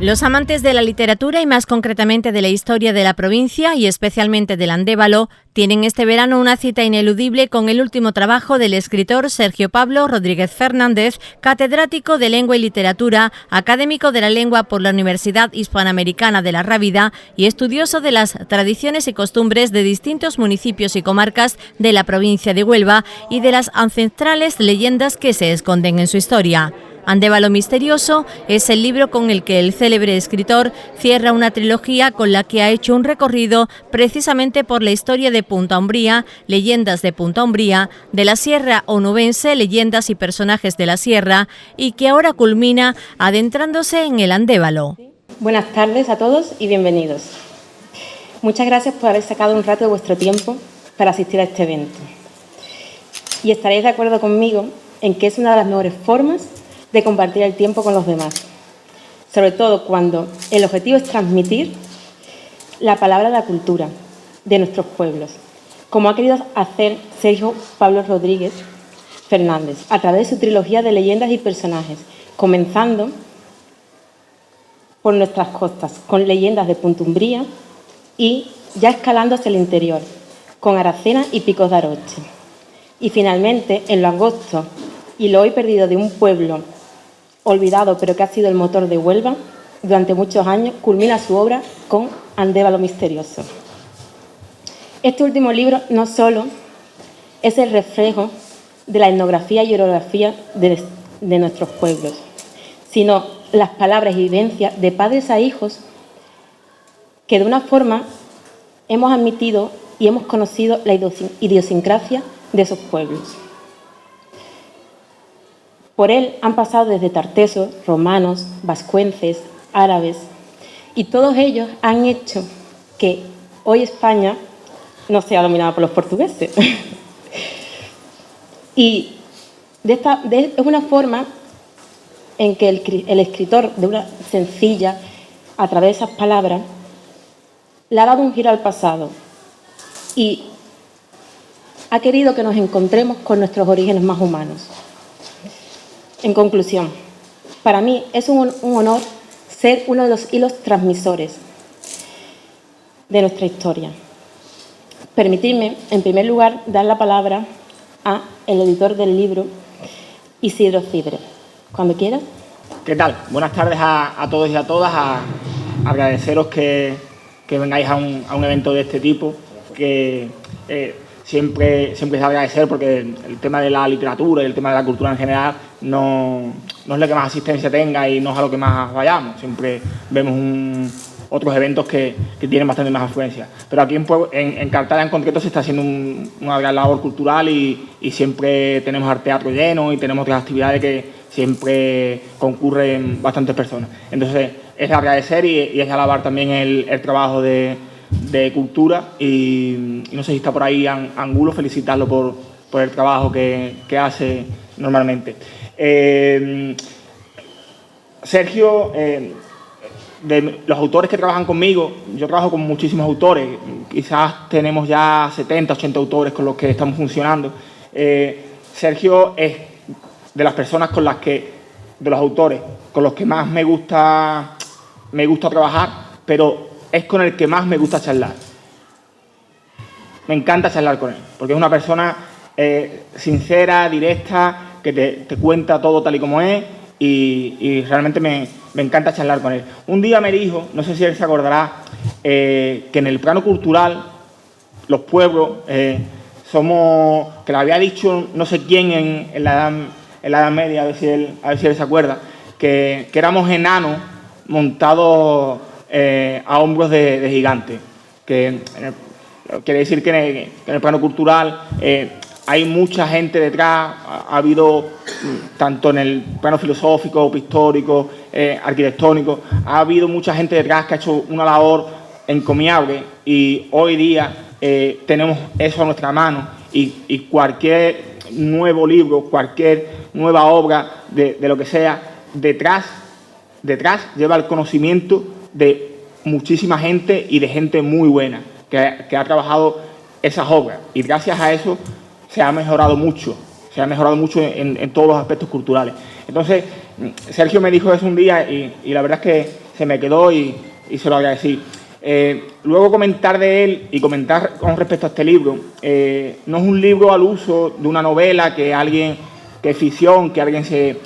Los amantes de la literatura y más concretamente de la historia de la provincia y especialmente del Andévalo tienen este verano una cita ineludible con el último trabajo del escritor Sergio Pablo Rodríguez Fernández, catedrático de Lengua y Literatura, académico de la lengua por la Universidad Hispanoamericana de la Rábida y estudioso de las tradiciones y costumbres de distintos municipios y comarcas de la provincia de Huelva y de las ancestrales leyendas que se esconden en su historia. Andévalo misterioso es el libro con el que el célebre escritor cierra una trilogía con la que ha hecho un recorrido precisamente por la historia de Punta Umbría, leyendas de Punta Umbría, de la Sierra Onubense, leyendas y personajes de la Sierra, y que ahora culmina adentrándose en el Andévalo. Buenas tardes a todos y bienvenidos. Muchas gracias por haber sacado un rato de vuestro tiempo para asistir a este evento. Y estaréis de acuerdo conmigo en que es una de las mejores formas de compartir el tiempo con los demás, sobre todo cuando el objetivo es transmitir la palabra de la cultura de nuestros pueblos, como ha querido hacer Sergio Pablo Rodríguez Fernández a través de su trilogía de leyendas y personajes, comenzando por nuestras costas, con leyendas de Punta Umbría y ya escalando hacia el interior, con Aracena y Picos de Aroche. Y finalmente, en lo angosto y lo hoy perdido de un pueblo olvidado, pero que ha sido el motor de Huelva durante muchos años, culmina su obra con Andévalo misterioso. Este último libro no solo es el reflejo de la etnografía y orografía de nuestros pueblos, sino las palabras y vivencias de padres a hijos que de una forma hemos admitido y hemos conocido la idiosincrasia de esos pueblos. Por él han pasado desde tartesos, romanos, vascuences, árabes, y todos ellos han hecho que hoy España no sea dominada por los portugueses. Y es una forma en que el escritor, de una sencilla, a través de esas palabras, le ha dado un giro al pasado y ha querido que nos encontremos con nuestros orígenes más humanos. En conclusión, para mí es un honor ser uno de los hilos transmisores de nuestra historia. Permitidme, en primer lugar, dar la palabra a el editor del libro, Isidro Cibre. Cuando quieras. ¿Qué tal? Buenas tardes a todos y a todas. Agradeceros que vengáis a un evento de este tipo, que siempre es de agradecer, porque el tema de la literatura y el tema de la cultura en general no es lo que más asistencia tenga y no es a lo que más vayamos. Siempre vemos otros eventos que tienen bastante más afluencia. Pero aquí en Cartaya en concreto se está haciendo una gran labor cultural y siempre tenemos al teatro lleno y tenemos otras actividades que siempre concurren bastantes personas. Entonces es de agradecer y es de alabar también el trabajo de cultura y no sé si está por ahí Angulo, felicitarlo por el trabajo que hace normalmente. Sergio, de los autores que trabajan conmigo, yo trabajo con muchísimos autores, quizás tenemos ya 70, 80 autores con los que estamos funcionando. Sergio es de las personas de los autores con los que más me gusta trabajar, pero es con el que más me gusta charlar. Me encanta charlar con él, porque es una persona sincera, directa, que te cuenta todo tal y como es y realmente me encanta charlar con él. Un día me dijo, no sé si él se acordará, que en el plano cultural los pueblos somos, que le había dicho no sé quién en la Edad Media, a ver si él se acuerda, que éramos enanos montados a hombros de gigantes, que quiere decir que en el plano cultural hay mucha gente detrás, ha habido tanto en el plano filosófico, pictórico, arquitectónico, ha habido mucha gente detrás que ha hecho una labor encomiable y hoy día tenemos eso a nuestra mano y cualquier nuevo libro, cualquier nueva obra de lo que sea, detrás lleva el conocimiento de muchísima gente y de gente muy buena que ha trabajado esas obras y gracias a eso se ha mejorado mucho en todos los aspectos culturales. Entonces, Sergio me dijo eso un día y la verdad es que se me quedó y se lo agradecí. Luego comentar de él y comentar con respecto a este libro, no es un libro al uso de una novela que es ficción, que alguien se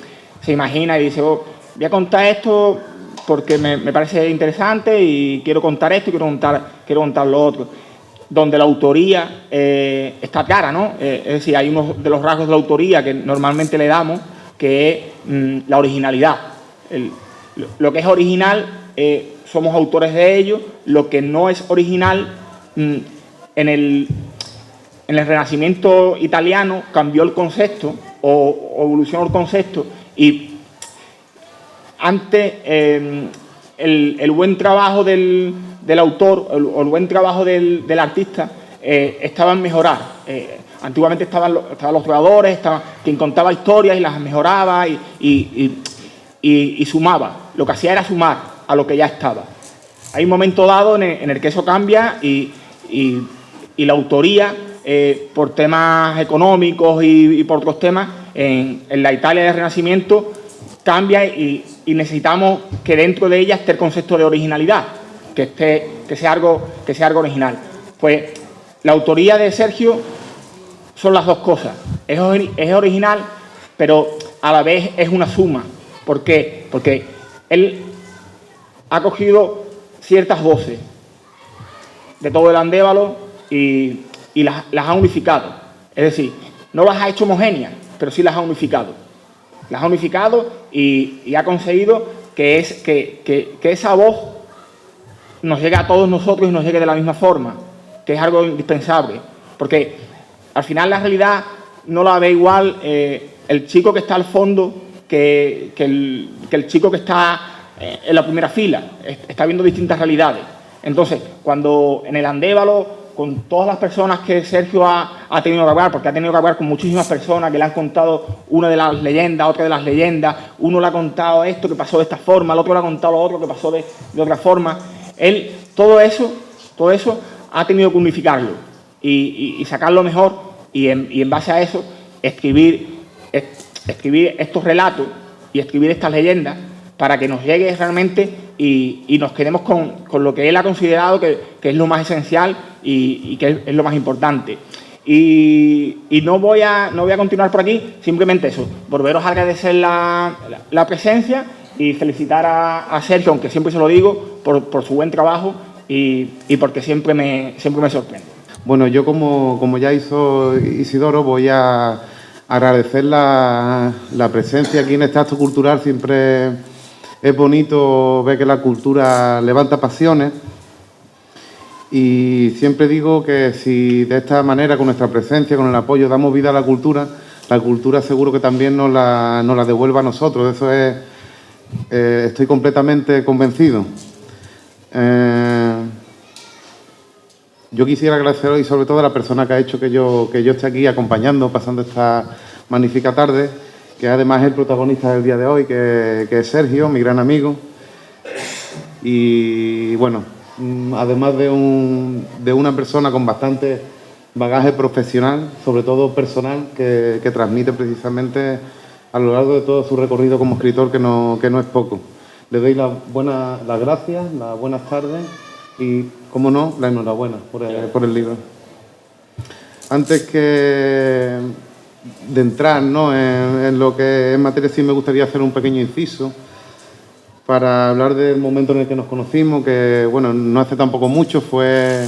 imagina y dice, oh, voy a contar esto porque me parece interesante y quiero contar esto y quiero contar lo otro. Donde la autoría está clara, ¿no? Es decir, hay uno de los rasgos de la autoría que normalmente le damos, que es la originalidad. Lo que es original, somos autores de ello. Lo que no es original, en el Renacimiento italiano cambió el concepto o evolucionó el concepto y antes el buen trabajo del autor o el buen trabajo del artista estaba en mejorar. Antiguamente estaban los creadores, quien contaba historias y las mejoraba y sumaba. Lo que hacía era sumar a lo que ya estaba. Hay un momento dado en el que eso cambia y la autoría, por temas económicos y por otros temas, en la Italia del Renacimiento cambia y necesitamos que dentro de ella esté el concepto de originalidad, que sea algo original. Pues la autoría de Sergio son las dos cosas. Es original, pero a la vez es una suma. ¿Por qué? Porque él ha cogido ciertas voces de todo el Andévalo y las ha unificado. Es decir, no las ha hecho homogéneas, pero sí las ha unificado. Las ha unificado y ha conseguido que esa voz nos llegue a todos nosotros y nos llegue de la misma forma, que es algo indispensable. Porque al final la realidad no la ve igual el chico que está al fondo que el chico que está en la primera fila. Está viendo distintas realidades. Entonces, cuando en el Andévalo, con todas las personas que Sergio ha tenido que hablar, porque ha tenido que hablar con muchísimas personas que le han contado una de las leyendas, otra de las leyendas, uno le ha contado esto que pasó de esta forma, el otro le ha contado lo otro que pasó de otra forma. Él, todo eso ha tenido que unificarlo y sacarlo mejor y en base a eso escribir estos relatos y escribir estas leyendas para que nos llegue realmente y nos quedemos con lo que él ha considerado que es lo más esencial y que es lo más importante. Y no voy a continuar por aquí, simplemente eso, volveros a agradecer la presencia y felicitar a Sergio, aunque siempre se lo digo, por su buen trabajo y porque siempre me sorprende. Bueno, yo como ya hizo Isidoro, voy a agradecer la presencia aquí en este acto cultural. Siempre es bonito ver que la cultura levanta pasiones y siempre digo que si de esta manera, con nuestra presencia, con el apoyo, damos vida a la cultura seguro que también nos la devuelva a nosotros. De eso estoy completamente convencido. Yo quisiera agradecer hoy sobre todo a la persona que ha hecho que yo esté aquí acompañando, pasando esta magnífica tarde, que además es el protagonista del día de hoy, que es Sergio, mi gran amigo. Y bueno, además de una persona con bastante bagaje profesional, sobre todo personal, que transmite precisamente a lo largo de todo su recorrido como escritor, que no es poco. Le doy las gracias, las buenas tardes y, como no, la enhorabuena por el libro. Antes de entrar, ¿no?, en lo que es materia, sí me gustaría hacer un pequeño inciso para hablar del momento en el que nos conocimos, que bueno, no hace tampoco mucho, fue,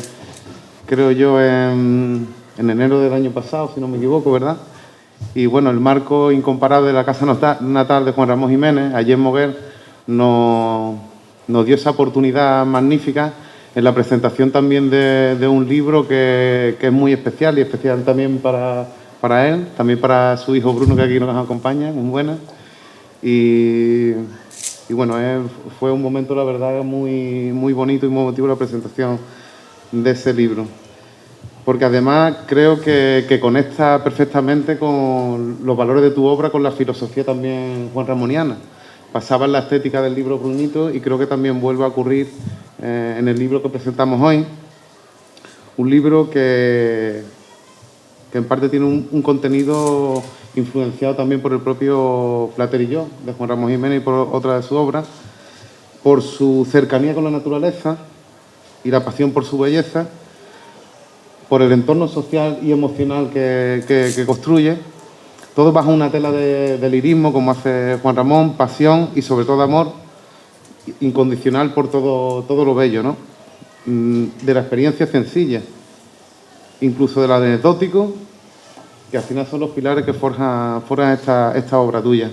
creo yo, en enero del año pasado, si no me equivoco, ¿verdad? Y bueno, el marco incomparable de la casa natal de Juan Ramón Jiménez, allí en Moguer, nos dio esa oportunidad magnífica en la presentación también de un libro que es muy especial, y especial también para él, también para su hijo Bruno, que aquí nos acompaña, muy buena. Y bueno, fue un momento, la verdad, muy, muy bonito y muy emotivo la presentación de ese libro. Porque además creo que conecta perfectamente con los valores de tu obra, con la filosofía también juanramoniana. Pasaba en la estética del libro Brunito y creo que también vuelve a ocurrir en el libro que presentamos hoy. Un libro que en parte tiene un contenido influenciado también por el propio Plater y yo, de Juan Ramón Jiménez, y por otra de sus obras, por su cercanía con la naturaleza y la pasión por su belleza, por el entorno social y emocional que construye, todo bajo una tela de lirismo, como hace Juan Ramón, pasión y sobre todo amor incondicional por todo lo bello, ¿no? De la experiencia sencilla, incluso del anecdótico, que al final son los pilares que forjan esta obra tuya.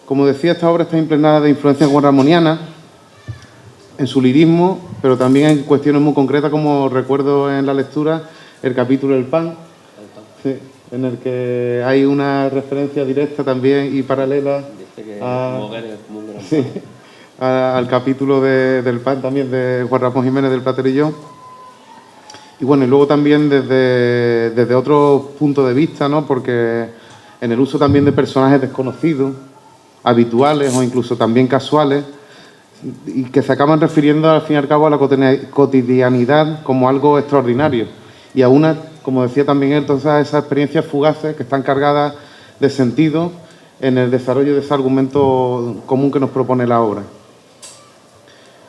Como decía, esta obra está impregnada de influencias guarramonianas en su lirismo, pero también en cuestiones muy concretas, como recuerdo en la lectura el capítulo del pan, sí, en el que hay una referencia directa también y paralela al capítulo del pan también de Juan Ramón Jiménez del Platerillón. Y bueno, y luego también desde otro punto de vista, ¿no? Porque en el uso también de personajes desconocidos, habituales o incluso también casuales, y que se acaban refiriendo al fin y al cabo a la cotidianidad como algo extraordinario. Y a una, como decía también él, todas esas experiencias fugaces que están cargadas de sentido en el desarrollo de ese argumento común que nos propone la obra.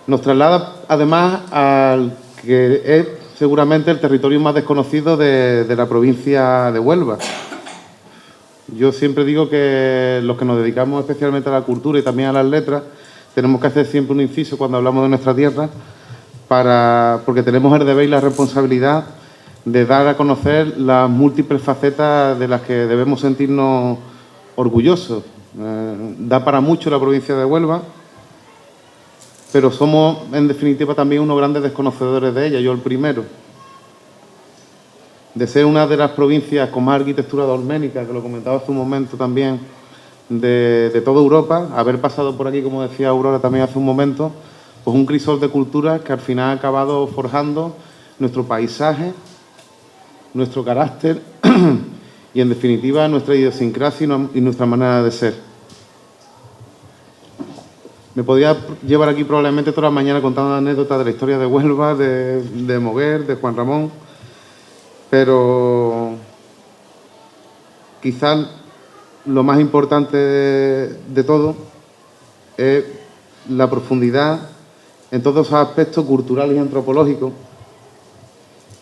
Nos traslada además al que es seguramente el territorio más desconocido de la provincia de Huelva. Yo siempre digo que los que nos dedicamos especialmente a la cultura y también a las letras, tenemos que hacer siempre un inciso cuando hablamos de nuestra tierra, porque tenemos el deber y la responsabilidad de dar a conocer las múltiples facetas de las que debemos sentirnos orgullosos. Da para mucho la provincia de Huelva, pero somos, en definitiva, también unos grandes desconocedores de ella, yo el primero. De ser una de las provincias con más arquitectura dolménica, que lo comentaba hace un momento también, de toda Europa, haber pasado por aquí, como decía Aurora también hace un momento, pues un crisol de culturas que al final ha acabado forjando nuestro paisaje, nuestro carácter y, en definitiva, nuestra idiosincrasia y nuestra manera de ser. Me podría llevar aquí probablemente toda la mañana contando anécdotas de la historia de Huelva, de Moguer, de Juan Ramón, pero quizás lo más importante de todo es la profundidad en todos esos aspectos culturales y antropológicos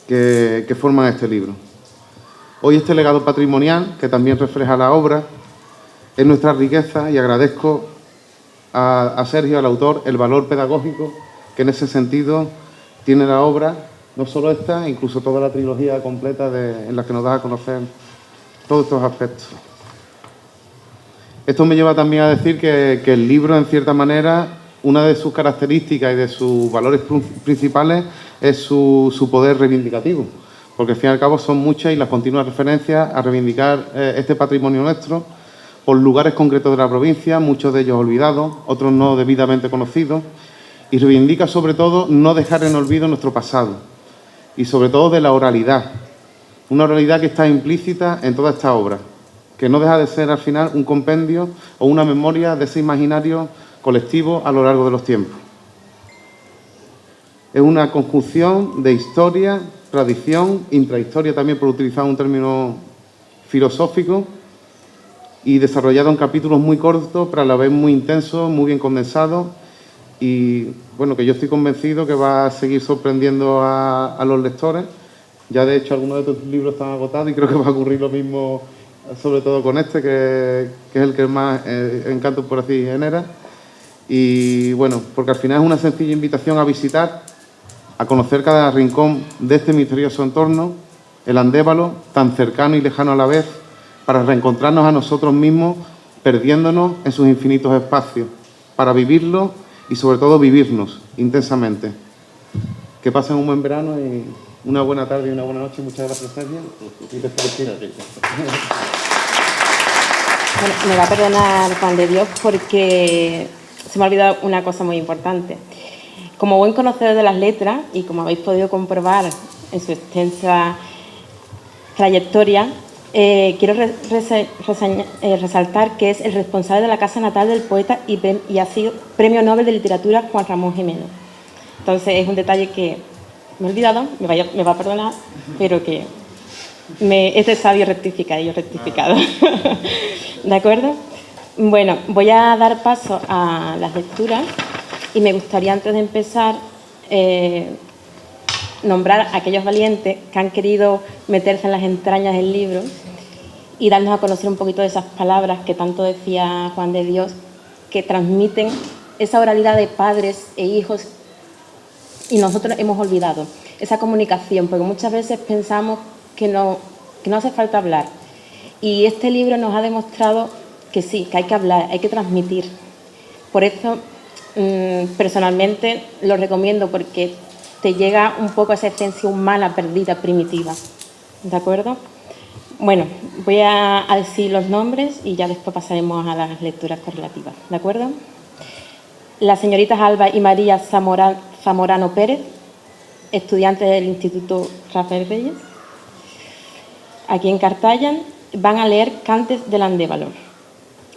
que forman este libro. Hoy este legado patrimonial, que también refleja la obra, es nuestra riqueza y agradezco a Sergio, al autor, el valor pedagógico que en ese sentido tiene la obra, no solo esta, incluso toda la trilogía completa en la que nos da a conocer todos estos aspectos. Esto me lleva también a decir que el libro, en cierta manera, una de sus características y de sus valores principales es su poder reivindicativo, porque al fin y al cabo son muchas y las continuas referencias a reivindicar este patrimonio nuestro por lugares concretos de la provincia, muchos de ellos olvidados, otros no debidamente conocidos, y reivindica sobre todo no dejar en olvido nuestro pasado y sobre todo de la oralidad, una oralidad que está implícita en toda esta obra, que no deja de ser al final un compendio o una memoria de ese imaginario colectivo a lo largo de los tiempos. Es una conjunción de historia, tradición, intrahistoria también, por utilizar un término filosófico, y desarrollado en capítulos muy cortos, pero a la vez muy intensos, muy bien condensados, y bueno, que yo estoy convencido que va a seguir sorprendiendo a los lectores. Ya de hecho algunos de tus libros están agotados y creo que va a ocurrir lo mismo, sobre todo con este, que es el que más encanto por así genera. Y bueno, porque al final es una sencilla invitación a visitar, a conocer cada rincón de este misterioso entorno, el Andévalo, tan cercano y lejano a la vez, para reencontrarnos a nosotros mismos, perdiéndonos en sus infinitos espacios, para vivirlo y sobre todo vivirnos intensamente. Que pasen un buen verano y una buena tarde y una buena noche. Muchas gracias, Sergio. Y te felicito. Bueno, me va a perdonar Juan de Dios porque se me ha olvidado una cosa muy importante. Como buen conocedor de las letras, y como habéis podido comprobar en su extensa trayectoria, quiero resaltar que es el responsable de la casa natal del poeta y ha sido Premio Nobel de Literatura Juan Ramón Jiménez. Entonces es un detalle que me he olvidado, me va a perdonar, pero que es de sabio rectificar y yo he rectificado. ¿De acuerdo? Bueno, voy a dar paso a las lecturas y me gustaría, antes de empezar, nombrar a aquellos valientes que han querido meterse en las entrañas del libro y darnos a conocer un poquito de esas palabras que tanto decía Juan de Dios, que transmiten esa oralidad de padres e hijos, y nosotros hemos olvidado esa comunicación, porque muchas veces pensamos que no hace falta hablar. Y este libro nos ha demostrado que sí, que hay que hablar, hay que transmitir. Por eso, personalmente, lo recomiendo, porque te llega un poco a esa esencia humana perdida, primitiva. ¿De acuerdo? Bueno, voy a decir los nombres y ya después pasaremos a las lecturas correlativas. ¿De acuerdo? Las señoritas Alba y María Zamorano Pérez, estudiantes del Instituto Rafael Reyes, aquí en Cartaya, van a leer Cantes del Andévalo.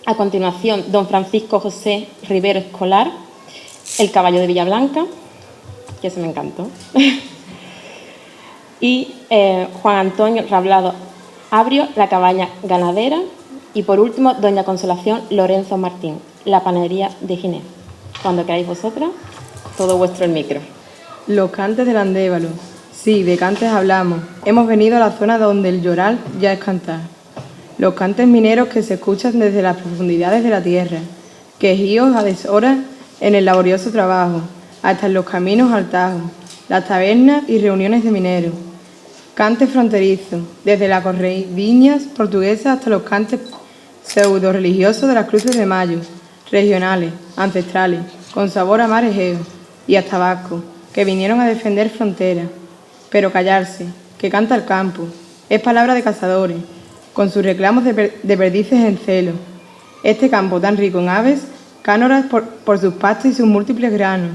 A continuación, don Francisco José Rivero Escolar, El caballo de Villablanca, que eso me encantó, y Juan Antonio Rablado Abrio, La cabaña ganadera, y por último, doña Consolación Lorenzo Martín, La panadería de Ginés. Cuando queráis vosotras, todo vuestro el micro. Los cantes del Andévalo. Sí, de cantes hablamos. Hemos venido a la zona donde el llorar ya es cantar. Los cantes mineros que se escuchan desde las profundidades de la tierra, quejíos a deshoras en el laborioso trabajo, hasta en los caminos al Tajo, las tabernas y reuniones de mineros. Cantes fronterizos, desde las correviñas portuguesas hasta los cantes pseudo-religiosos de las cruces de mayo, regionales, ancestrales, con sabor a mar Egeo y hasta vascos, que vinieron a defender fronteras. Pero callarse, que canta el campo, es palabra de cazadores, con sus reclamos de perdices en celo. Este campo tan rico en aves, cánoras por sus pastos y sus múltiples granos,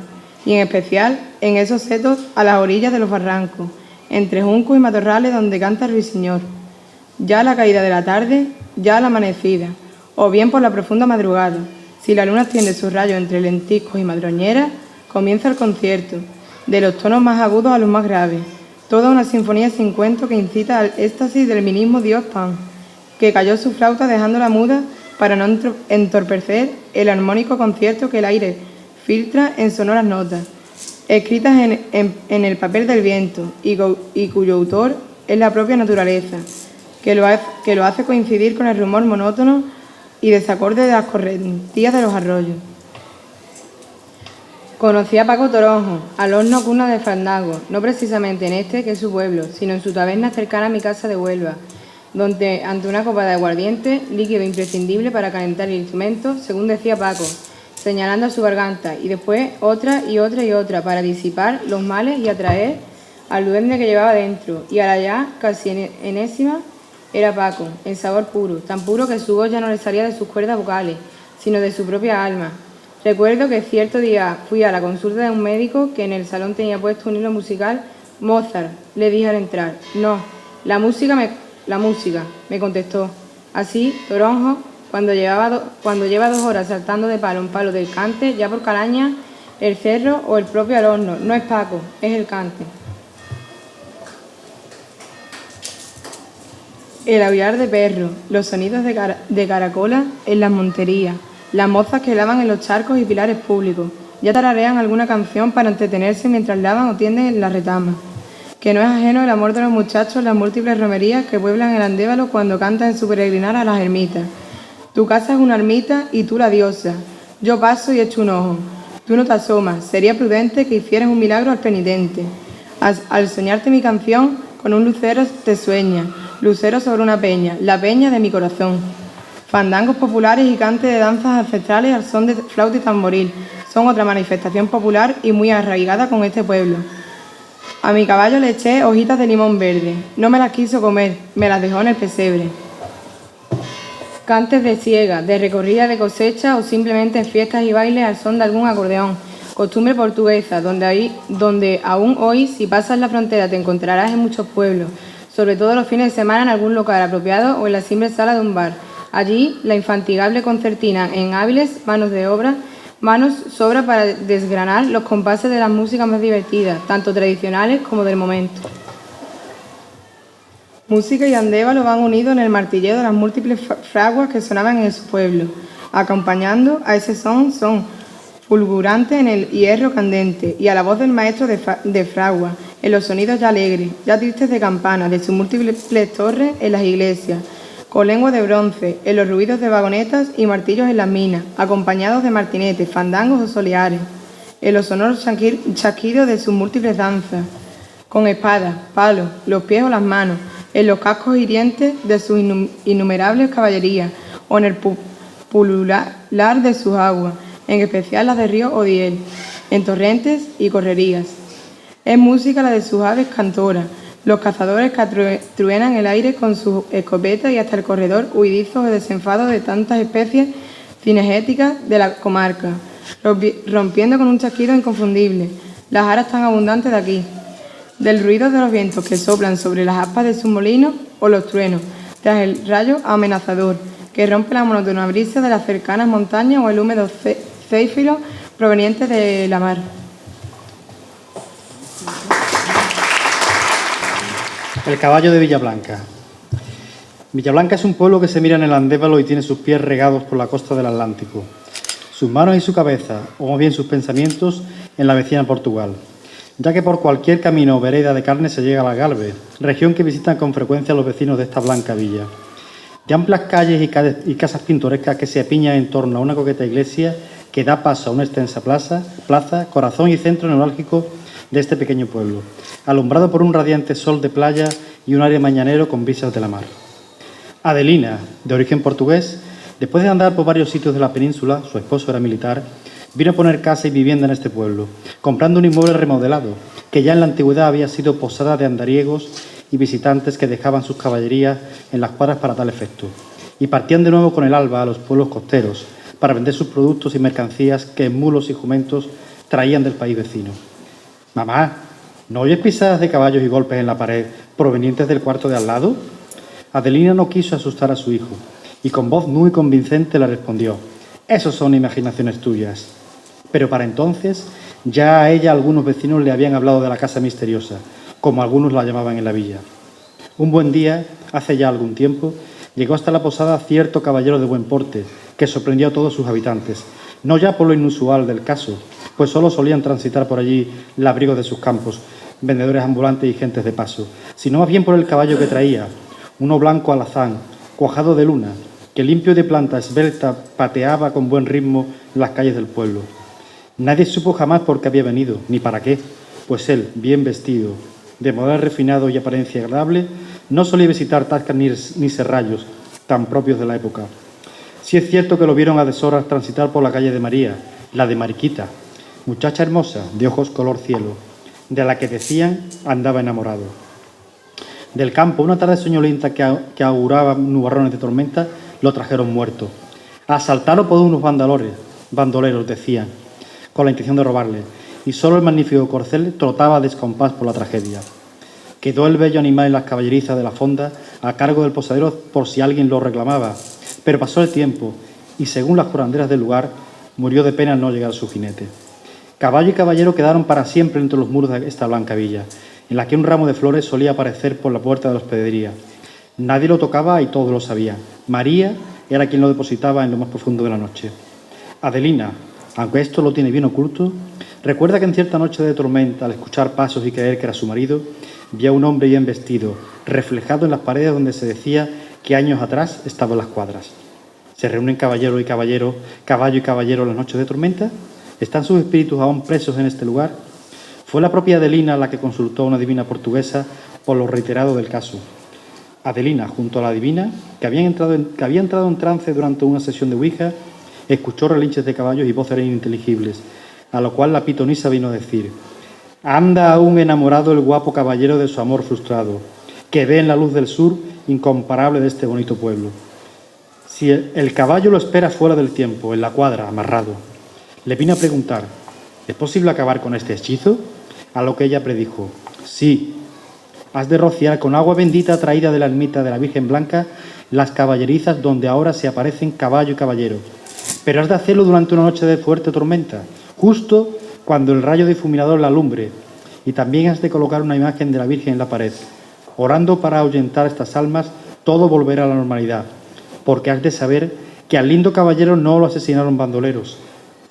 y en especial en esos setos a las orillas de los barrancos, entre juncos y matorrales donde canta el ruiseñor. Ya a la caída de la tarde, ya a la amanecida, o bien por la profunda madrugada, si la luna extiende sus rayos entre lentiscos y madroñeras, comienza el concierto, de los tonos más agudos a los más graves, toda una sinfonía sin cuento que incita al éxtasis del mismo dios Pan, que cayó su flauta dejándola muda para no entorpecer el armónico concierto que el aire filtra en sonoras notas, escritas en el papel del viento y cuyo autor es la propia naturaleza, que lo hace coincidir con el rumor monótono y desacorde de las correntías de los arroyos. Conocí a Paco Toronjo, al horno cuna de fandango, no precisamente en este, que es su pueblo, sino en su taberna cercana a mi casa de Huelva, donde ante una copa de aguardiente, líquido imprescindible para calentar el instrumento, según decía Paco, señalando a su garganta, y después otra y otra y otra, para disipar los males y atraer al duende que llevaba dentro, y a la ya casi enésima era Paco, en sabor puro, tan puro que su voz ya no le salía de sus cuerdas vocales, sino de su propia alma. Recuerdo que cierto día fui a la consulta de un médico que en el salón tenía puesto un hilo musical. Mozart, le dije al entrar. No, la música, me contestó. Así, Toronjo, cuando lleva 2 horas saltando de palo en palo del cante, ya por Calaña, el cerro o el propio al horno, no es Paco, es el cante. El aullar de perro, los sonidos de caracolas en las monterías, las mozas que lavan en los charcos y pilares públicos, ya tararean alguna canción para entretenerse mientras lavan o tienden en la retama. Que no es ajeno el amor de los muchachos en las múltiples romerías que pueblan el Andévalo cuando cantan en su peregrinar a las ermitas. Tu casa es una ermita y tú la diosa. Yo paso y echo un ojo. Tú no te asomas. Sería prudente que hicieras un milagro al penitente. Al soñarte mi canción, con un lucero te sueña. Lucero sobre una peña, la peña de mi corazón. Fandangos populares y cante de danzas ancestrales al son de flauta y tamboril son otra manifestación popular y muy arraigada con este pueblo. A mi caballo le eché hojitas de limón verde. No me las quiso comer, me las dejó en el pesebre. Cantes de siega, de recorrida de cosecha o simplemente en fiestas y bailes al son de algún acordeón. Costumbre portuguesa, donde aún hoy, si pasas la frontera, te encontrarás en muchos pueblos, sobre todo los fines de semana en algún local apropiado o en la simple sala de un bar. Allí, la infatigable concertina en hábiles manos sobra para desgranar los compases de las músicas más divertidas, tanto tradicionales como del momento. Música y andévalo van unidos en el martilleo de las múltiples fraguas que sonaban en su pueblo. acompañando a ese son fulgurante en el hierro candente y a la voz del maestro de fragua, en los sonidos ya alegres, ya tristes de campanas, de sus múltiples torres en las iglesias, con lengua de bronce, en los ruidos de vagonetas y martillos en las minas, acompañados de martinetes, fandangos o soleares, en los sonoros chasquidos de sus múltiples danzas, con espadas, palos, los pies o las manos, en los cascos hirientes de sus innumerables caballerías o en el pulular de sus aguas, en especial las de río o diel, en torrentes y correrías. Es música la de sus aves cantoras, los cazadores que truenan el aire con sus escopetas y hasta el corredor huidizo o desenfado de tantas especies cinegéticas de la comarca, rompiendo con un chasquido inconfundible las aras tan abundantes de aquí, del ruido de los vientos que soplan sobre las aspas de sus molinos o los truenos, tras el rayo amenazador que rompe la monótona brisa de las cercanas montañas o el húmedo céfiro proveniente de la mar. El caballo de Villablanca. Villablanca es un pueblo que se mira en el Andévalo y tiene sus pies regados por la costa del Atlántico, sus manos y su cabeza, o más bien sus pensamientos, en la vecina Portugal, ya que por cualquier camino o vereda de carne se llega a la Galve, región que visitan con frecuencia los vecinos de esta blanca villa. De amplias calles y casas pintorescas que se apiñan en torno a una coqueta iglesia que da paso a una extensa plaza, corazón y centro neurálgico de este pequeño pueblo, alumbrado por un radiante sol de playa y un aire mañanero con brisas de la mar. Adelina, de origen portugués, después de andar por varios sitios de la península, su esposo era militar, vino a poner casa y vivienda en este pueblo, comprando un inmueble remodelado, que ya en la antigüedad había sido posada de andariegos y visitantes que dejaban sus caballerías en las cuadras para tal efecto, y partían de nuevo con el alba a los pueblos costeros para vender sus productos y mercancías que en mulos y jumentos traían del país vecino. «Mamá, ¿no oyes pisadas de caballos y golpes en la pared provenientes del cuarto de al lado?» Adelina no quiso asustar a su hijo y con voz muy convincente le respondió: «Esos son imaginaciones tuyas». Pero para entonces ya a ella algunos vecinos le habían hablado de la casa misteriosa, como algunos la llamaban en la villa. Un buen día, hace ya algún tiempo, llegó hasta la posada cierto caballero de buen porte, que sorprendió a todos sus habitantes, no ya por lo inusual del caso, pues solo solían transitar por allí labriegos de sus campos, vendedores ambulantes y gentes de paso, sino más bien por el caballo que traía, uno blanco alazán, cuajado de luna, que limpio de planta esbelta pateaba con buen ritmo las calles del pueblo. Nadie supo jamás por qué había venido, ni para qué, pues él, bien vestido, de modelo refinado y apariencia agradable, no solía visitar tascas ni serrallos tan propios de la época. Sí es cierto que lo vieron a deshoras transitar por la calle de María, la de Mariquita, muchacha hermosa, de ojos color cielo, de la que decían andaba enamorado. Del campo, una tarde soñolienta que auguraba nubarrones de tormenta, lo trajeron muerto. Asaltaron por unos bandoleros, decían, con la intención de robarle, y solo el magnífico corcel trotaba a descompás por la tragedia. Quedó el bello animal en las caballerizas de la fonda a cargo del posadero por si alguien lo reclamaba, pero pasó el tiempo y, según las curanderas del lugar, murió de pena al no llegar su jinete. Caballo y caballero quedaron para siempre entre los muros de esta blanca villa, en la que un ramo de flores solía aparecer por la puerta de la hospedería. Nadie lo tocaba y todos lo sabían. María era quien lo depositaba en lo más profundo de la noche. Adelina, aunque esto lo tiene bien oculto, recuerda que en cierta noche de tormenta, al escuchar pasos y creer que era su marido, vio a un hombre bien vestido, reflejado en las paredes donde se decía que años atrás estaban las cuadras. ¿Se reúnen caballero y caballero, caballo y caballero en las noches de tormenta? ¿Están sus espíritus aún presos en este lugar? Fue la propia Adelina la que consultó a una divina portuguesa por lo reiterado del caso. Adelina, junto a la divina, que había entrado en trance durante una sesión de Ouija, escuchó relinches de caballos y voces ininteligibles, a lo cual la pitonisa vino a decir: «Anda aún enamorado el guapo caballero de su amor frustrado, que ve en la luz del sur incomparable de este bonito pueblo. Si el caballo lo espera fuera del tiempo, en la cuadra, amarrado». Le vino a preguntar: «¿Es posible acabar con este hechizo?». A lo que ella predijo: «Sí, has de rociar con agua bendita traída de la ermita de la Virgen Blanca las caballerizas donde ahora se aparecen caballo y caballero. Pero has de hacerlo durante una noche de fuerte tormenta, justo cuando el rayo difuminador la alumbre. Y también has de colocar una imagen de la Virgen en la pared. Orando para ahuyentar estas almas, todo volverá a la normalidad, porque has de saber que al lindo caballero no lo asesinaron bandoleros.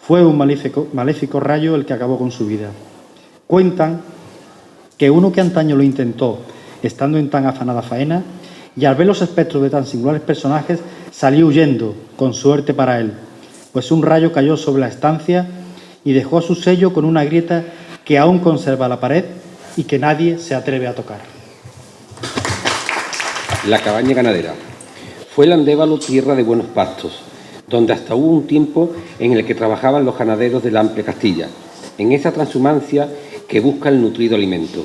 Fue un maléfico rayo el que acabó con su vida. Cuentan que uno que antaño lo intentó, estando en tan afanada faena, y al ver los espectros de tan singulares personajes, salió huyendo, con suerte para él, pues un rayo cayó sobre la estancia y dejó su sello con una grieta que aún conserva la pared y que nadie se atreve a tocar. La cabaña ganadera. Fue el Andévalo tierra de buenos pastos, donde hasta hubo un tiempo en el que trabajaban los ganaderos de la amplia Castilla, en esa transhumancia que busca el nutrido alimento.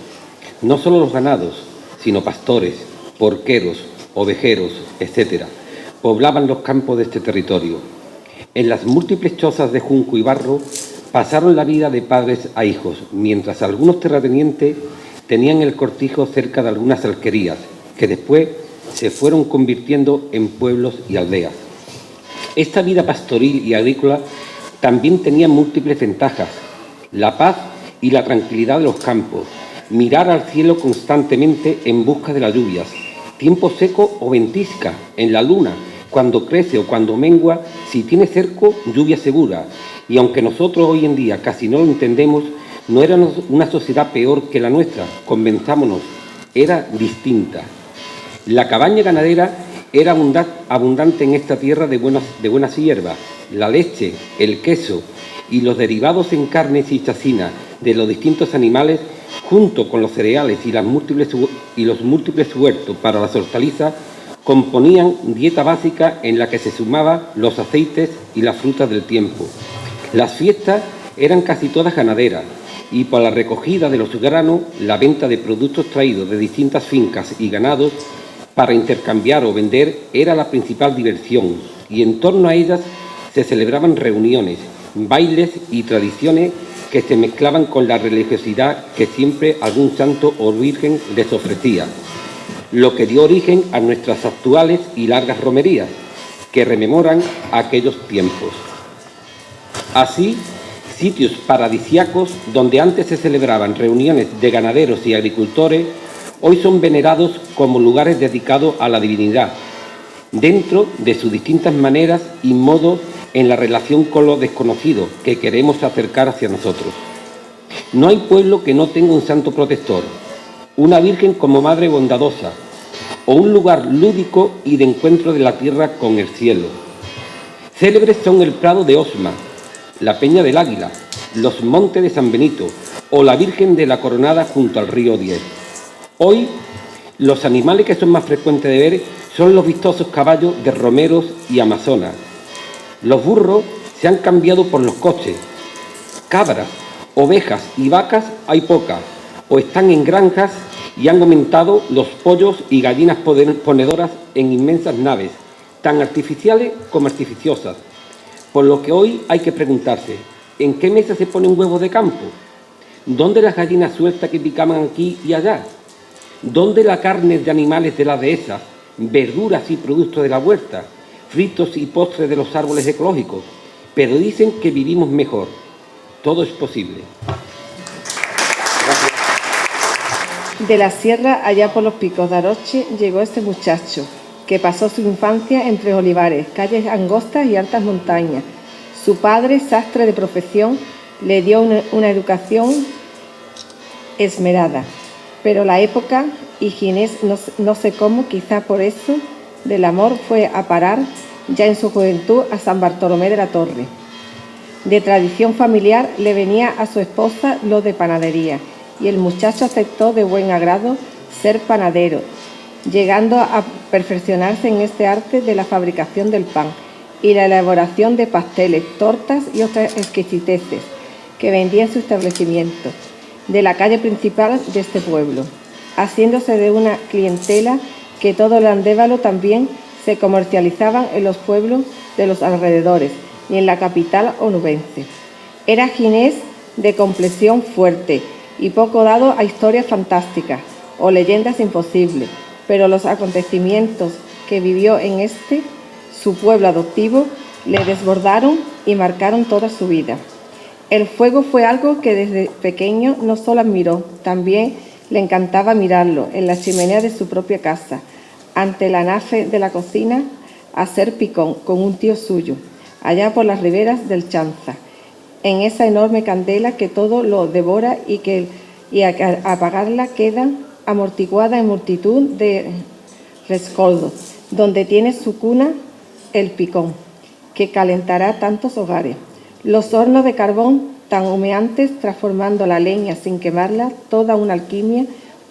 No solo los ganados, sino pastores, porqueros, ovejeros, etc., poblaban los campos de este territorio. En las múltiples chozas de junco y barro pasaron la vida de padres a hijos, mientras algunos terratenientes tenían el cortijo cerca de algunas alquerías, que después se fueron convirtiendo en pueblos y aldeas. Esta vida pastoril y agrícola también tenía múltiples ventajas: la paz y la tranquilidad de los campos, mirar al cielo constantemente en busca de las lluvias, tiempo seco o ventisca en la luna, cuando crece o cuando mengua, si tiene cerco, lluvia segura. Y aunque nosotros hoy en día casi no lo entendemos, no era una sociedad peor que la nuestra, convenzámonos, era distinta. La cabaña ganadera era abundante en esta tierra de buenas hierbas. La leche, el queso y los derivados en carnes y chacinas de los distintos animales, junto con los cereales y los múltiples huertos para las hortalizas, componían dieta básica en la que se sumaban los aceites y las frutas del tiempo. Las fiestas eran casi todas ganaderas, y por la recogida de los granos, la venta de productos traídos de distintas fincas y ganados para intercambiar o vender era la principal diversión, y en torno a ellas se celebraban reuniones, bailes y tradiciones que se mezclaban con la religiosidad que siempre algún santo o virgen les ofrecía, lo que dio origen a nuestras actuales y largas romerías, que rememoran aquellos tiempos. Así, sitios paradisíacos donde antes se celebraban reuniones de ganaderos y agricultores, hoy son venerados como lugares dedicados a la divinidad, dentro de sus distintas maneras y modos en la relación con lo desconocido que queremos acercar hacia nosotros. No hay pueblo que no tenga un santo protector, una virgen como madre bondadosa, o un lugar lúdico y de encuentro de la tierra con el cielo. Célebres son el Prado de Osma, la Peña del Águila, los Montes de San Benito o la Virgen de la Coronada junto al río Diez. Hoy, los animales que son más frecuentes de ver son los vistosos caballos de romeros y amazonas. Los burros se han cambiado por los coches. Cabras, ovejas y vacas hay pocas, o están en granjas, y han aumentado los pollos y gallinas ponedoras en inmensas naves, tan artificiales como artificiosas. Por lo que hoy hay que preguntarse, ¿en qué mesa se pone un huevo de campo? ¿Dónde las gallinas sueltas que picaban aquí y allá? ¿Dónde la carne de animales de las dehesas, verduras y productos de la huerta, fritos y postres de los árboles ecológicos? Pero dicen que vivimos mejor. Todo es posible. De la sierra, allá por los picos de Aroche, llegó este muchacho, que pasó su infancia entre olivares, calles angostas y altas montañas. Su padre, sastre de profesión, le dio una educación esmerada. Pero la época, y Ginés no sé cómo, quizá por eso, del amor fue a parar ya en su juventud a San Bartolomé de la Torre. De tradición familiar le venía a su esposa lo de panadería, y el muchacho aceptó de buen agrado ser panadero, llegando a perfeccionarse en este arte de la fabricación del pan y la elaboración de pasteles, tortas y otras exquisiteces que vendía en su establecimiento de la calle principal de este pueblo, haciéndose de una clientela que todo el Andévalo también se comercializaban en los pueblos de los alrededores y en la capital onubense. Era ginés de complexión fuerte y poco dado a historias fantásticas o leyendas imposibles, pero los acontecimientos que vivió en su pueblo adoptivo, le desbordaron y marcaron toda su vida. El fuego fue algo que desde pequeño no solo admiró, también le encantaba mirarlo en la chimenea de su propia casa, ante la nafe de la cocina, a ser picón con un tío suyo, allá por las riberas del Chanza, en esa enorme candela que todo lo devora y al apagarla queda amortiguada en multitud de rescoldos, donde tiene su cuna el picón, que calentará tantos hogares. Los hornos de carbón tan humeantes, transformando la leña sin quemarla, toda una alquimia,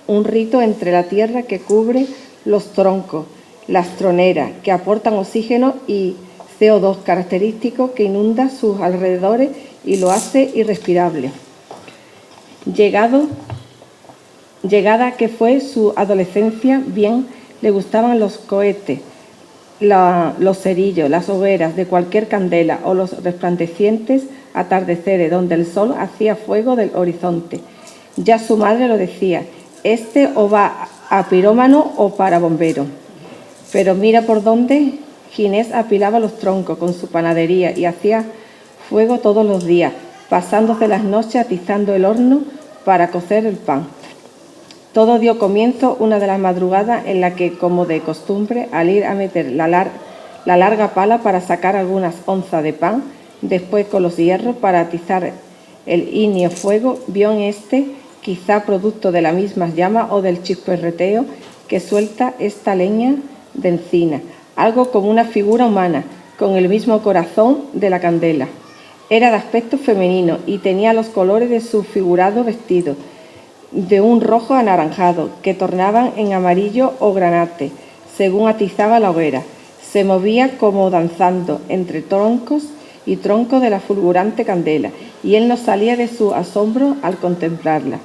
un rito entre la tierra que cubre los troncos, las troneras, que aportan oxígeno y CO2 característico que inunda sus alrededores y lo hace irrespirable. Llegada que fue su adolescencia, bien le gustaban los cohetes, los cerillos, las hogueras de cualquier candela o los resplandecientes atardeceres donde el sol hacía fuego del horizonte. Ya su madre lo decía, este o va a pirómano o para bombero. Pero mira por dónde Ginés apilaba los troncos con su panadería y hacía fuego todos los días, pasándose las noches atizando el horno para cocer el pan. Todo dio comienzo una de las madrugadas en la que, como de costumbre, al ir a meter la larga pala para sacar algunas onzas de pan, después con los hierros para atizar el ígneo fuego, vio en este, quizá producto de las mismas llamas o del chisperreteo que suelta esta leña de encina, algo como una figura humana, con el mismo corazón de la candela. Era de aspecto femenino y tenía los colores de su figurado vestido, de un rojo anaranjado, que tornaban en amarillo o granate, según atizaba la hoguera. Se movía como danzando entre troncos y troncos de la fulgurante candela, y él no salía de su asombro al contemplarla.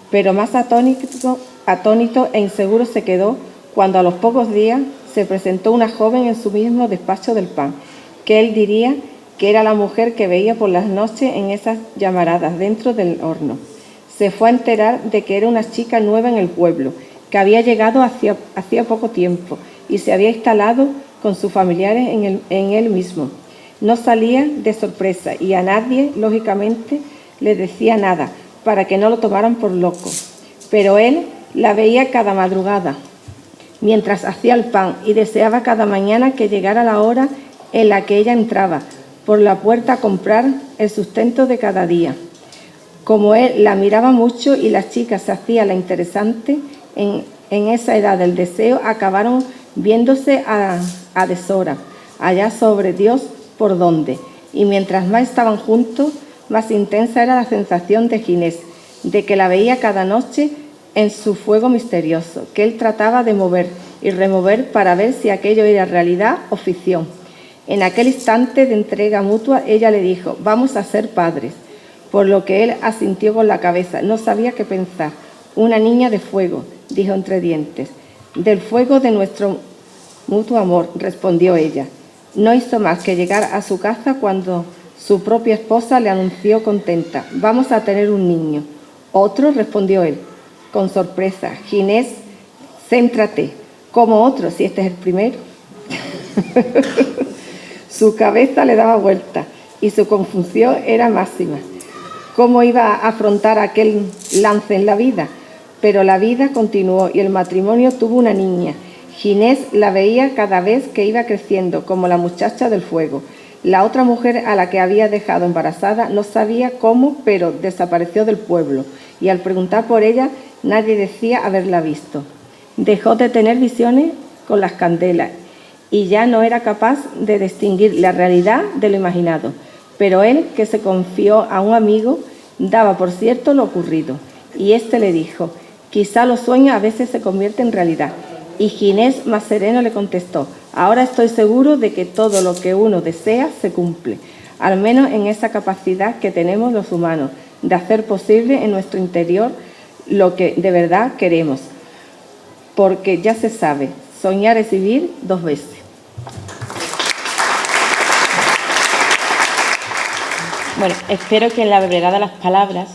Pero más atónito e inseguro se quedó cuando a los pocos días se presentó una joven en su mismo despacho del pan, que él diría que era la mujer que veía por las noches en esas llamaradas dentro del horno. Se fue a enterar de que era una chica nueva en el pueblo, que había llegado hacía poco tiempo y se había instalado con sus familiares en él mismo. No salía de sorpresa y a nadie, lógicamente, le decía nada para que no lo tomaran por loco. Pero él la veía cada madrugada, mientras hacía el pan, y deseaba cada mañana que llegara la hora en la que ella entraba por la puerta a comprar el sustento de cada día. Como él la miraba mucho y la chica se hacía la interesante, en esa edad del deseo acabaron viéndose a deshora, allá sobre Dios por dónde, y mientras más estaban juntos, más intensa era la sensación de Ginés, de que la veía cada noche en su fuego misterioso, que él trataba de mover y remover para ver si aquello era realidad o ficción. En aquel instante de entrega mutua, ella le dijo, vamos a ser padres, por lo que él asintió con la cabeza, no sabía qué pensar. Una niña de fuego, dijo entre dientes. Del fuego de nuestro mutuo amor, respondió ella. No hizo más que llegar a su casa cuando su propia esposa le anunció contenta, vamos a tener un niño. Otro, respondió él, con sorpresa. Ginés, céntrate. ¿Cómo otro, si este es el primero? Su cabeza le daba vuelta y su confusión era máxima. ¿Cómo iba a afrontar aquel lance en la vida? Pero la vida continuó y el matrimonio tuvo una niña. Ginés la veía cada vez que iba creciendo, como la muchacha del fuego. La otra mujer a la que había dejado embarazada no sabía cómo, pero desapareció del pueblo, y al preguntar por ella, nadie decía haberla visto. Dejó de tener visiones con las candelas y ya no era capaz de distinguir la realidad de lo imaginado. Pero él, que se confió a un amigo, daba por cierto lo ocurrido, y éste le dijo, quizá los sueños a veces se convierten en realidad. Y Ginés más sereno le contestó, ahora estoy seguro de que todo lo que uno desea se cumple, al menos en esa capacidad que tenemos los humanos, de hacer posible en nuestro interior lo que de verdad queremos. Porque ya se sabe, soñar es vivir dos veces. Bueno, espero que en la brevedad de las palabras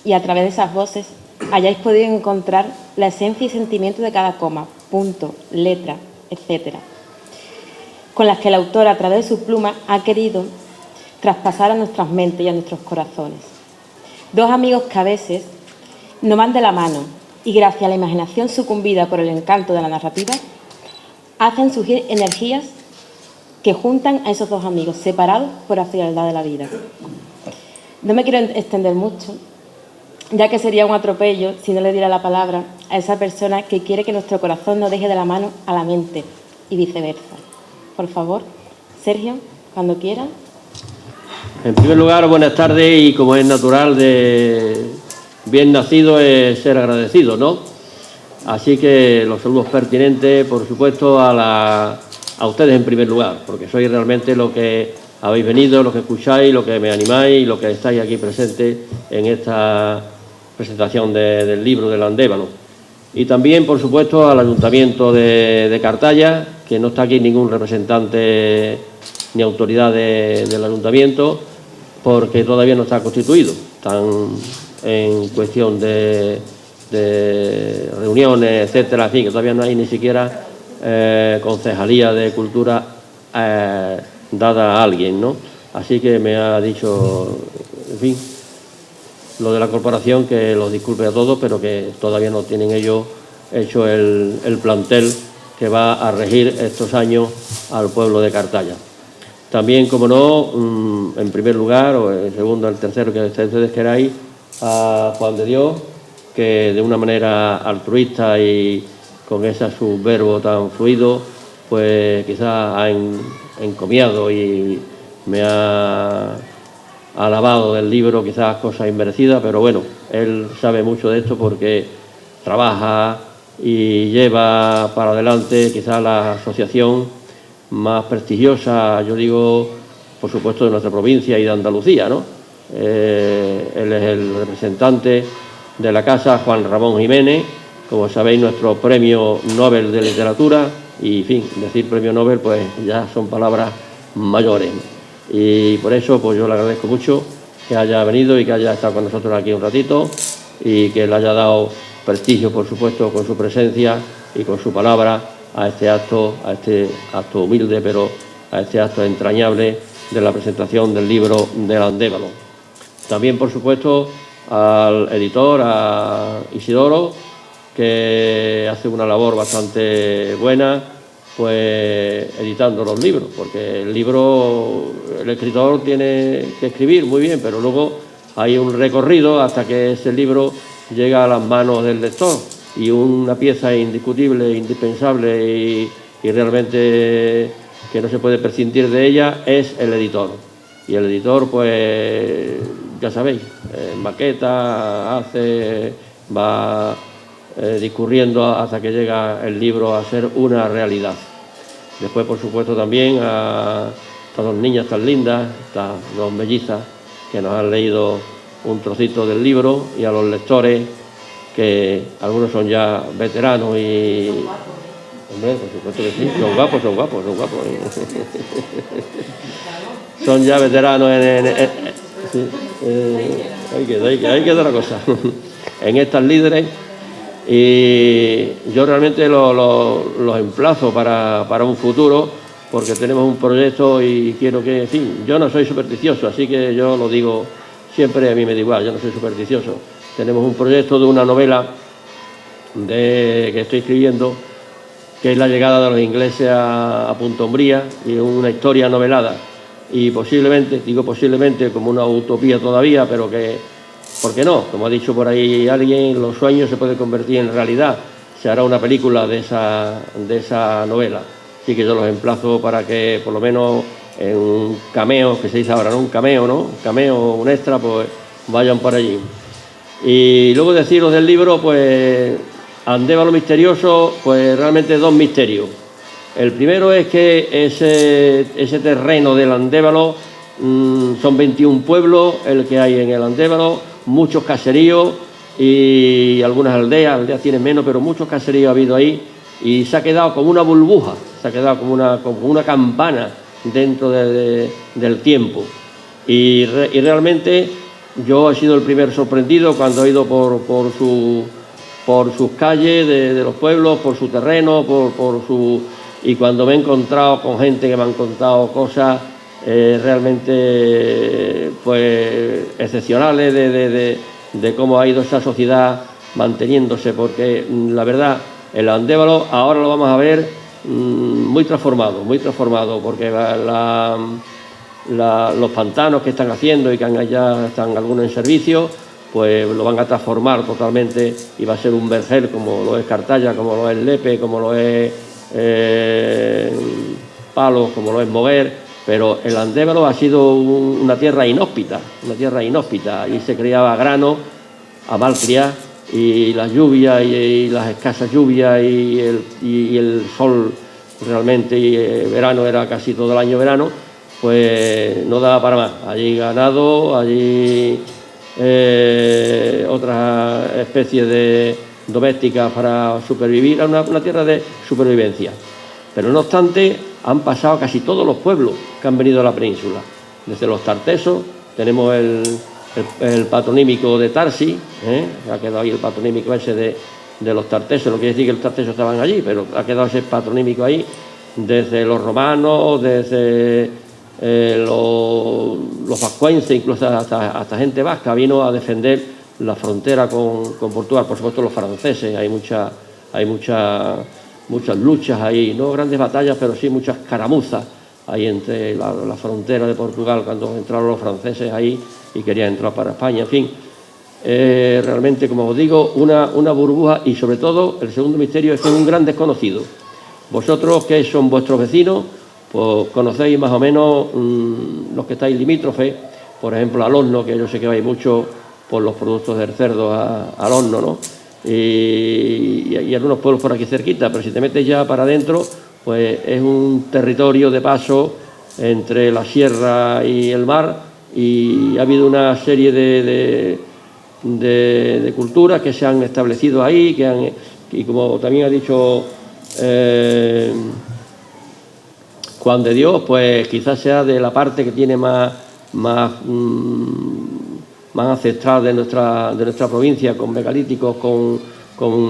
y a través de esas voces hayáis podido encontrar la esencia y sentimiento de cada coma, punto, letra, etcétera, con las que el autor a través de su pluma ha querido traspasar a nuestras mentes y a nuestros corazones. Dos amigos que a veces no van de la mano y gracias a la imaginación sucumbida por el encanto de la narrativa hacen surgir energías que juntan a esos dos amigos, separados por la frialdad de la vida. No me quiero extender mucho, ya que sería un atropello si no le diera la palabra a esa persona que quiere que nuestro corazón no deje de la mano a la mente y viceversa. Por favor, Sergio, cuando quieras. En primer lugar, buenas tardes, y como es natural de bien nacido es ser agradecido, ¿no? Así que los saludos pertinentes, por supuesto, a ustedes en primer lugar, porque sois realmente lo que habéis venido, lo que escucháis, lo que me animáis y lo que estáis aquí presentes en esta presentación del libro del Andévalo. Y también, por supuesto, al Ayuntamiento de Cartaya, que no está aquí ningún representante ni autoridad del Ayuntamiento, porque todavía no está constituido. Están en cuestión de reuniones, etcétera, en fin, que todavía no hay ni siquiera concejalía de cultura dada a alguien, ¿no? Así que me ha dicho, en fin, lo de la corporación, que los disculpe a todos, pero que todavía no tienen ellos hecho el plantel que va a regir estos años al pueblo de Cartaya. También, como no, en primer lugar, o en segundo, el tercero, que ustedes queráis, a Juan de Dios, que de una manera altruista y con ese su verbo tan fluido, pues quizás ha encomiado y me ha alabado del libro, quizás cosas inmerecidas, pero bueno, él sabe mucho de esto porque trabaja y lleva para adelante quizás la asociación más prestigiosa, yo digo, por supuesto, de nuestra provincia y de Andalucía, ¿no? Él es el representante de la casa, Juan Ramón Jiménez, como sabéis, nuestro premio Nobel de Literatura, y, en fin, decir premio Nobel, pues ya son palabras mayores. Y por eso, pues yo le agradezco mucho que haya venido y que haya estado con nosotros aquí un ratito y que le haya dado prestigio, por supuesto, con su presencia y con su palabra a este acto humilde, pero a este acto entrañable de la presentación del libro del Andévalo. También, por supuesto, al editor, a Isidoro, que hace una labor bastante buena, pues editando los libros, porque el escritor tiene que escribir muy bien, pero luego hay un recorrido hasta que ese libro llega a las manos del lector, y una pieza indiscutible, indispensable y realmente que no se puede prescindir de ella es el editor. Y el editor, pues ya sabéis, maqueta, va discurriendo hasta que llega el libro a ser una realidad. Después, por supuesto, también a estas dos niñas tan lindas, estas dos mellizas que nos han leído un trocito del libro, y a los lectores, que algunos son ya veteranos y... Hombre, por supuesto que sí, son guapos. Son ya veteranos sí, ahí queda la cosa. En estas líderes. Y yo realmente los emplazo para un futuro, porque tenemos un proyecto y quiero que, en fin, yo no soy supersticioso, así que yo lo digo siempre, a mí me da igual, yo no soy supersticioso. Tenemos un proyecto de una novela que estoy escribiendo, que es la llegada de los ingleses a Punta Umbría, y una historia novelada. Y posiblemente, digo posiblemente como una utopía todavía, pero que, ¿por qué no? Como ha dicho por ahí alguien, los sueños se pueden convertir en realidad. Se hará una película de esa novela. Así que yo los emplazo para que, por lo menos, en un cameo, que se dice ahora, ¿no? Un cameo, ¿no? Un cameo, un extra, pues vayan por allí. Y luego deciros del libro, pues, Andévalo misterioso, pues realmente dos misterios. El primero es que ese terreno del Andévalo, son 21 pueblos el que hay en el Andévalo, muchos caseríos y algunas aldeas tienen menos, pero muchos caseríos ha habido ahí, y se ha quedado como una burbuja, se ha quedado como una campana dentro del tiempo. Y realmente yo he sido el primer sorprendido cuando he ido por sus calles de los pueblos, por su terreno, y cuando me he encontrado con gente que me han contado cosas realmente pues excepcionales de cómo ha ido esa sociedad manteniéndose, porque la verdad, el Andévalo ahora lo vamos a ver muy transformado, porque los pantanos que están haciendo y que ya están algunos en servicio, pues lo van a transformar totalmente y va a ser un vergel como lo es Cartaya, como lo es Lepe, como lo es Palos, como lo es Moguer, pero el Andévalo ha sido una tierra inhóspita, allí se criaba grano a mal criar, y las lluvias y las escasas lluvias y el sol realmente, y el verano era casi todo el año verano, pues no daba para más. Allí ganado, allí otras especies de domésticas para supervivir, era una tierra de supervivencia. Pero no obstante, han pasado casi todos los pueblos que han venido a la península. Desde los tartesos tenemos el patronímico de Tarsi, ha quedado ahí el patronímico ese de los tartesos, no quiere decir que los tartesos estaban allí, pero ha quedado ese patronímico ahí, desde los romanos, desde los vascuenses, incluso hasta gente vasca vino a defender la frontera con Portugal. Por supuesto los franceses, hay muchas luchas ahí, no grandes batallas, pero sí muchas caramuzas ahí entre la frontera de Portugal cuando entraron los franceses ahí y querían entrar para España, en fin. Realmente, como os digo, una burbuja, y sobre todo el segundo misterio es que es un gran desconocido. Vosotros, que son vuestros vecinos, pues conocéis más o menos los que estáis limítrofes, por ejemplo al horno, que yo sé que vais mucho por los productos del cerdo al horno, ¿no? Y algunos pueblos por aquí cerquita, pero si te metes ya para adentro, pues es un territorio de paso entre la sierra y el mar, y ha habido una serie de culturas que se han establecido ahí, y como también ha dicho Juan de Dios, pues quizás sea de la parte que tiene más ancestral de nuestra provincia, con megalíticos, con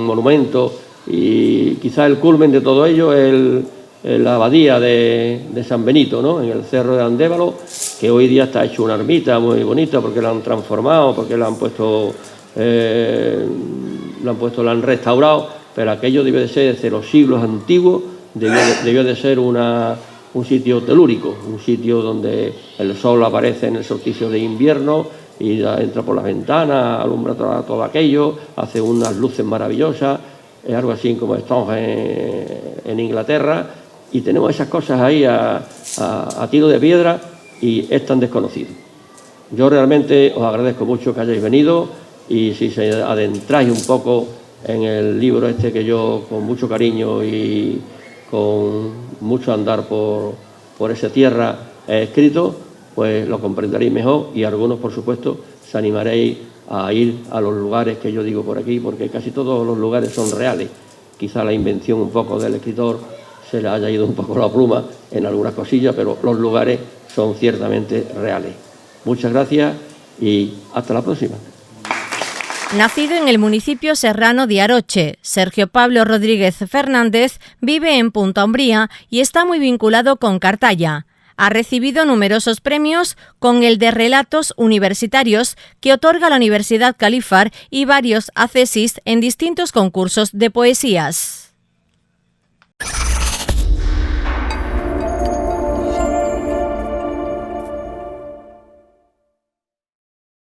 monumentos, y quizás el culmen de todo ello es la abadía de San Benito, ¿no? En el cerro de Andévalo, que hoy día está hecho una ermita muy bonita porque la han transformado, porque la han restaurado, pero aquello debió de ser desde los siglos antiguos, debió de ser un sitio telúrico, un sitio donde el sol aparece en el solsticio de invierno y entra por las ventanas, alumbra todo aquello, hace unas luces maravillosas, es algo así como Stonehenge en Inglaterra, y tenemos esas cosas ahí a tiro de piedra, y es tan desconocido. Yo realmente os agradezco mucho que hayáis venido, y si se adentráis un poco en el libro este que yo con mucho cariño y con mucho andar por esa tierra he escrito, pues lo comprenderéis mejor, y algunos, por supuesto, se animaréis a ir a los lugares que yo digo por aquí, porque casi todos los lugares son reales. Quizá la invención un poco del escritor se le haya ido un poco la pluma en algunas cosillas, pero los lugares son ciertamente reales. Muchas gracias y hasta la próxima. Nacido en el municipio serrano de Aroche, Sergio Pablo Rodríguez Fernández vive en Punta Umbría y está muy vinculado con Cartaya. Ha recibido numerosos premios, con el de relatos universitarios que otorga la Universidad Califar y varios accesis en distintos concursos de poesías.